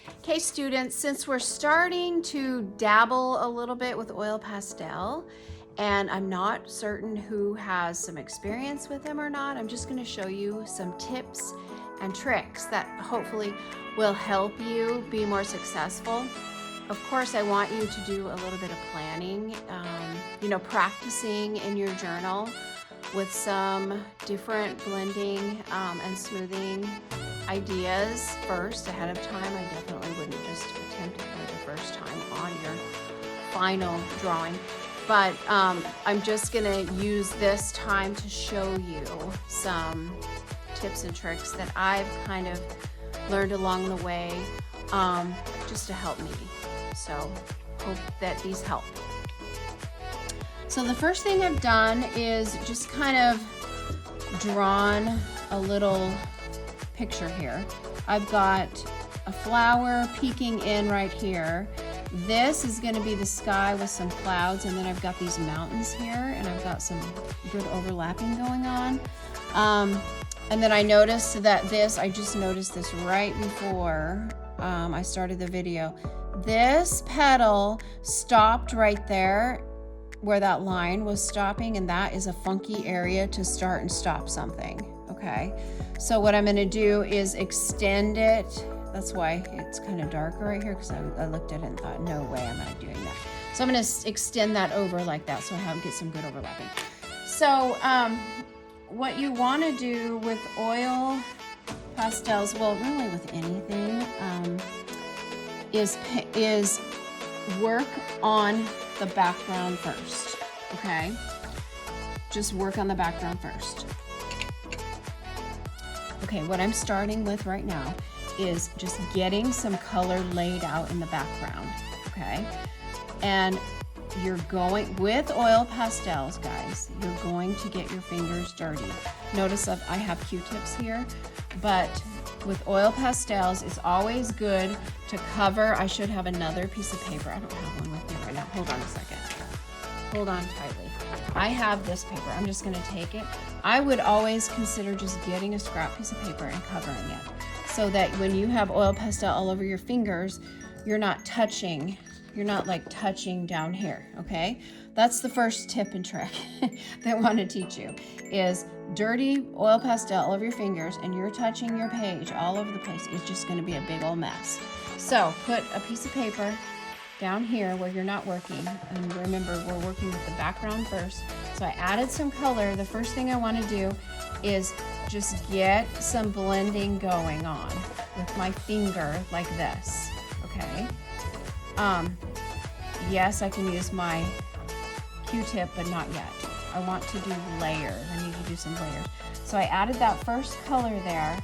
Okay, students, since we're starting to dabble a little bit with oil pastel, and I'm not certain who has some experience with them or not, I'm just going to show you some tips and tricks that hopefully will help you be more successful. Of course, I want you to do a little bit of planning, practicing in your journal with some different blending and smoothing ideas first ahead of time. I definitely wouldn't just attempt it for the first time on your final drawing. But I'm just gonna use this time to show you some tips and tricks that I've kind of learned along the way just to help me. So hope that these help. So the first thing I've done is just kind of drawn a little picture here. I've got a flower peeking in right here. This is going to be the sky with some clouds, and then I've got these mountains here, and I've got some good overlapping going on. And then I noticed that I just noticed this right before I started the video. This petal stopped right there where that line was stopping, and that is a funky area to start and stop something. Okay, so what I'm going to do is extend it. That's why it's kind of darker right here, because I looked at it and thought, no way am I doing that. So I'm going to extend that over like that so I get some good overlapping. So what you want to do with oil pastels, well, really with anything, is work on the background first. Okay, just work on the background first. Okay, what I'm starting with right now is just getting some color laid out in the background, okay? And you're going, with oil pastels, guys, you're going to get your fingers dirty. Notice I have Q-tips here, but with oil pastels, it's always good to cover. I should have another piece of paper. I don't have one with me right now. Hold on a second. Hold on tightly. I have this paper. I'm just gonna take it. I would always consider just getting a scrap piece of paper and covering it, so that when you have oil pastel all over your fingers, you're not like touching down here, okay? That's the first tip and trick that I want to teach you, is dirty oil pastel all over your fingers and you're touching your page all over the place. It's just gonna be a big old mess. So put a piece of paper down here where you're not working, and remember, we're working with the background first. So I added some color. The first thing I want to do is just get some blending going on with my finger like this, okay? Yes, I can use my Q-tip, but not yet. I want to do layers. I need to do some layers. So I added that first color there.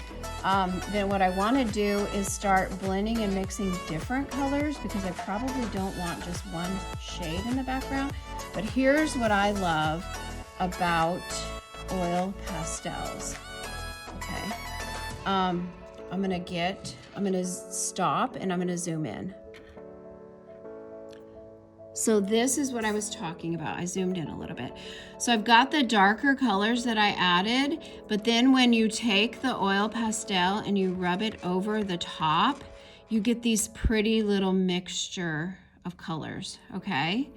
Then what I want to do is start blending and mixing different colors, because I probably don't want just one shade in the background. But here's what I love about oil pastels. Okay, I'm gonna stop and I'm gonna zoom in. So this is what I was talking about. I zoomed in a little bit. So I've got the darker colors that I added, but then when you take the oil pastel and you rub it over the top, you get these pretty little mixture of colors, okay?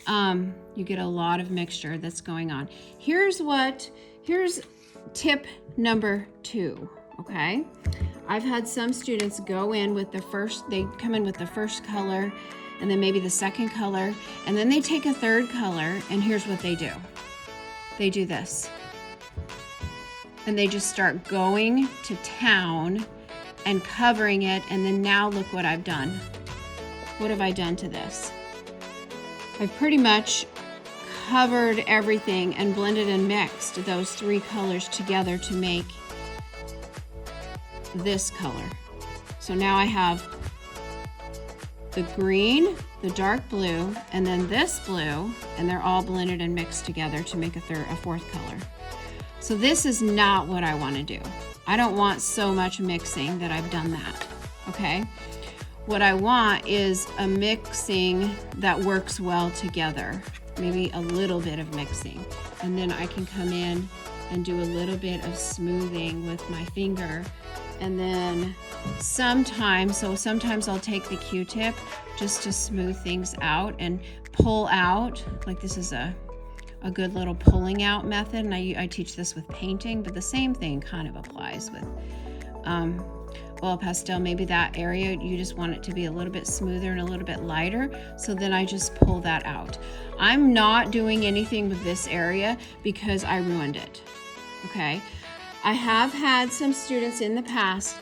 You get a lot of mixture that's going on. Here's tip number 2, okay? I've had some students go in with they come in with the first color, and then maybe the second color, and then they take a third color, and here's what they do. They do this. And they just start going to town and covering it, and then now look what I've done. What have I done to this? I've pretty much covered everything and blended and mixed those 3 colors together to make this color. So now I have the green, the dark blue, and then this blue, and they're all blended and mixed together to make a 4th color. So this is not what I want to do. I don't want so much mixing that I've done that, okay? What I want is a mixing that works well together, maybe a little bit of mixing, and then I can come in and do a little bit of smoothing with my finger And then sometimes I'll take the Q-tip just to smooth things out and pull out. Like this is a good little pulling out method, and I teach this with painting, but the same thing kind of applies with oil pastel. Maybe that area you just want it to be a little bit smoother and a little bit lighter, so then I just pull that out. I'm not doing anything with this area because I ruined it, okay? I have had some students in the past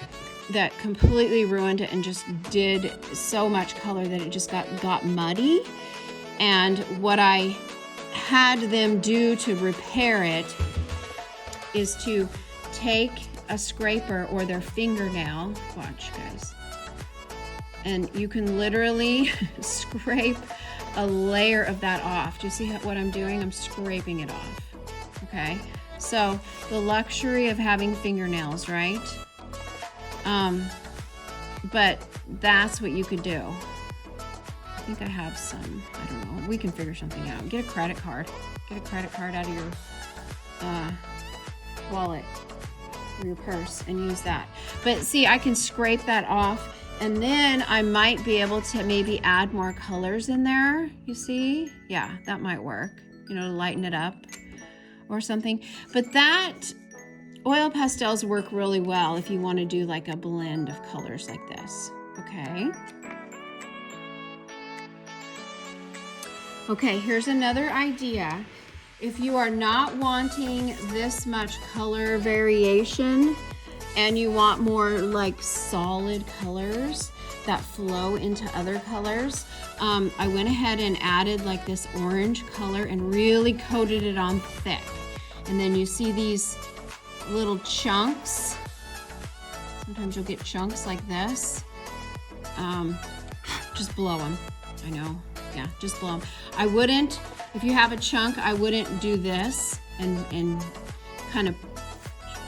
that completely ruined it and just did so much color that it just got muddy. And what I had them do to repair it is to take a scraper or their fingernail, watch guys, and you can literally scrape a layer of that off. Do you see what I'm doing? I'm scraping it off, okay? So the luxury of having fingernails, right? But that's what you could do. I think I have some, I don't know, we can figure something out. Get a credit card. Get a credit card out of your wallet or your purse and use that. But see, I can scrape that off, and then I might be able to maybe add more colors in there, you see? Yeah, that might work, you know, to lighten it up or something. But that oil pastels work really well if you want to do like a blend of colors like this, okay? Okay, here's another idea. If you are not wanting this much color variation and you want more like solid colors that flow into other colors, I went ahead and added like this orange color and really coated it on thick. And then you see these little chunks. Sometimes you'll get chunks like this. Just blow them. I know. Yeah, just blow them. I wouldn't, if you have a chunk, I wouldn't do this and kind of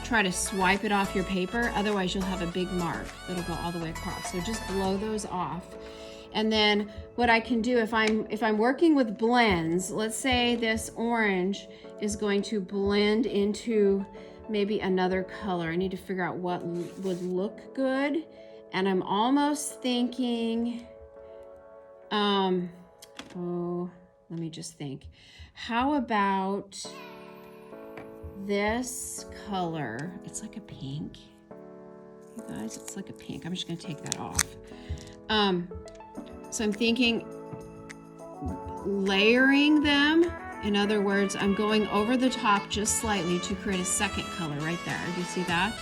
try to swipe it off your paper. Otherwise, you'll have a big mark that'll go all the way across. So just blow those off. And then what I can do if I'm working with blends, let's say this orange is going to blend into maybe another color. I need to figure out what would look good. And I'm almost thinking, oh, let me just think. How about this color? It's like a pink. You guys, it's like a pink. I'm just gonna take that off. So I'm thinking layering them. In other words, I'm going over the top just slightly to create a second color right there. Do you see that?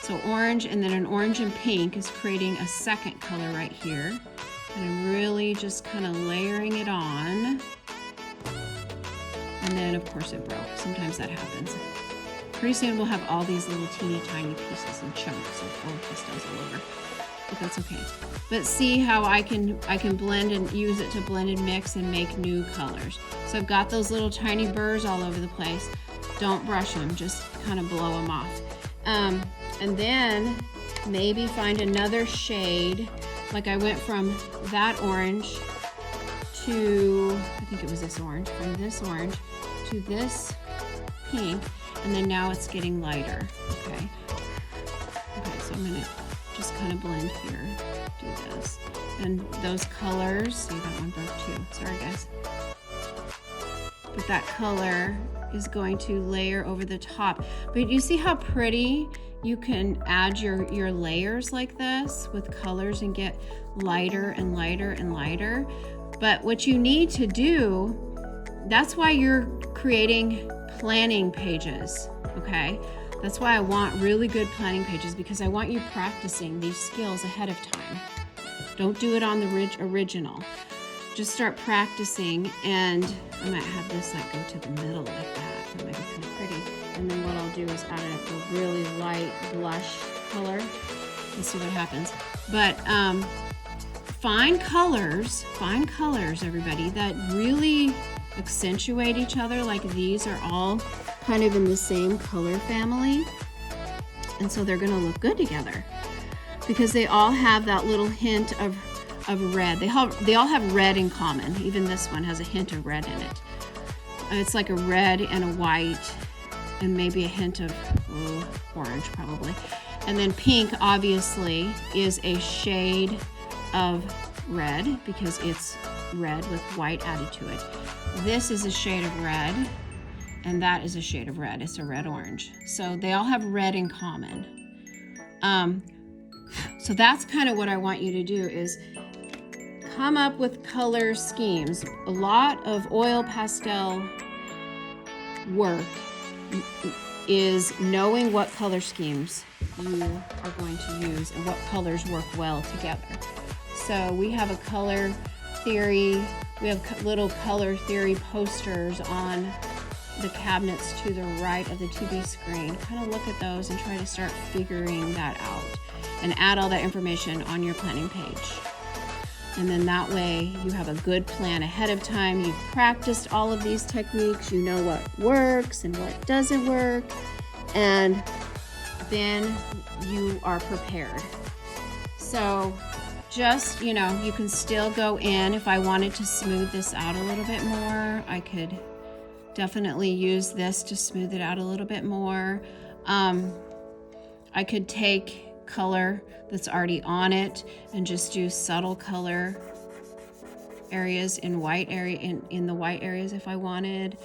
So orange and then an orange and pink is creating a second color right here. And I'm really just kind of layering it on. And then of course it broke. Sometimes that happens. Pretty soon we'll have all these little teeny tiny pieces and chunks of oil pastels all over. But that's okay. But see how I can blend and use it to blend and mix and make new colors. So I've got those little tiny burrs all over the place. Don't brush them, just kind of blow them off. And then maybe find another shade. Like I went from that orange to, I think it was this orange, from this orange to this pink, and then now it's getting lighter, okay? Okay, so I'm gonna just kind of blend here, do this. And those colors, see that one broke too, sorry guys. But that color is going to layer over the top. But you see how pretty you can add your layers like this with colors and get lighter and lighter and lighter. But what you need to do, that's why you're creating planning pages, okay? That's why I want really good planning pages, because I want you practicing these skills ahead of time. Don't do it on the original. Just start practicing, and I might have this like go to the middle like that. That might be kind of pretty. And then what I'll do is add a really light blush color and see what happens. But find colors, everybody, that really accentuate each other. Like these are all kind of in the same color family. And so they're gonna look good together because they all have that little hint of red. They all have red in common. Even this one has a hint of red in it. It's like a red and a white and maybe a hint of orange probably. And then pink, obviously, is a shade of red because it's red with white added to it. This is a shade of red, and that is a shade of red. It's a red-orange. So they all have red in common. So that's kind of what I want you to do, is come up with color schemes. A lot of oil pastel work is knowing what color schemes you are going to use and what colors work well together. So we have a color theory, we have little color theory posters on the cabinets to the right of the TV screen. Kind of look at those and try to start figuring that out and add all that information on your planning page. And then that way you have a good plan ahead of time. You've practiced all of these techniques. You know what works and what doesn't work. And then you are prepared. So just, you know, you can still go in. If I wanted to smooth this out a little bit more, I could definitely use this to smooth it out a little bit more. I could take color that's already on it and just do subtle color areas in white area in the white areas if I wanted.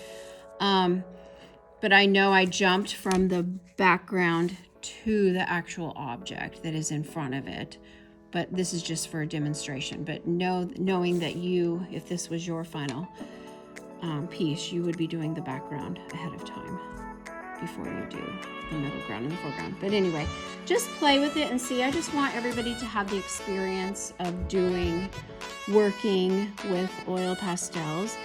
But I know I jumped from the background to the actual object that is in front of it. But this is just for a demonstration. But knowing that you, if this was your final piece, you would be doing the background ahead of time before you do the middle ground and the foreground. But anyway, just play with it and see. I just want everybody to have the experience of working with oil pastels,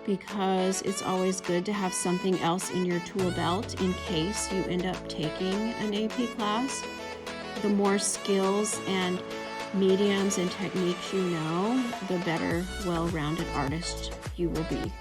because it's always good to have something else in your tool belt in case you end up taking an AP class. The more skills and mediums and techniques you know, the better well-rounded artist you will be.